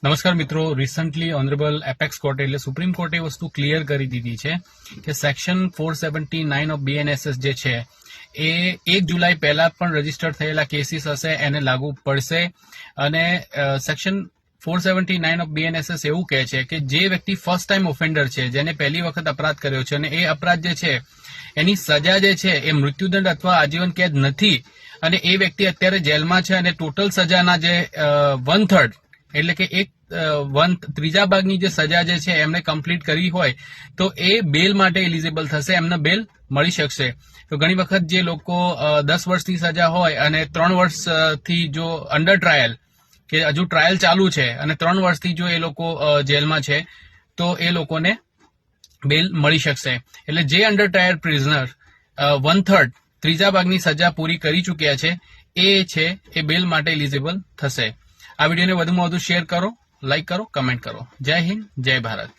નમસ્કાર મિત્રો, recently honourable apex કોર્ટે એટલે સુપ્રીમ કોર્ટે એ વસ્તુ ક્લિયર કરી દીધી છે કે સેક્શન 479 ઓફ BNSS જે છે એ 1 જુલાઈ પહેલા પણ રજીસ્ટર થયેલા કેસીસ હશે એને લાગુ પડશે. અને સેક્શન 479 ઓફ BNSS એવું કહે છે કે જે વ્યક્તિ ફર્સ્ટ ટાઈમ ઓફેન્ડર છે, જેને પહેલી વખત અપરાધ કર્યો છે અને એ અપરાધ જે છે એની સજા જે છે એ મૃત્યુદંડ અથવા આજીવન કેદ નથી અને એ વ્યક્તિ અત્યારે જેલમાં છે અને ટોટલ સજાના જે 1/3 એટલે કે ત્રીજા ભાગની જે સજા જે છે એમને કમ્પ્લીટ કરી હોય તો એ બેલ માટે એલિજિબલ થશે, એમને બેલ મળી શકશે. તો ઘણી વખત જે લોકો 10 વર્ષની સજા હોય અને 3 વર્ષથી જો અંડર ટ્રાયલ કે હજુ ટ્રાયલ ચાલુ છે અને 3 વર્ષથી જો એ લોકો જેલમાં છે તો એ લોકોને બેલ મળી શકશે. એટલે જે અંડર ટ્રાયલ પ્રિઝનર 1/3 ત્રીજા ભાગની સજા પૂરી કરી ચૂક્યા છે એ બેલ માટે એલિજિબલ થશે. આ વિડીયોને વધુમાં વધુ શેર કરો, લાઈક કરો, કમેન્ટ કરો. જય હિન્દ, જય ભારત.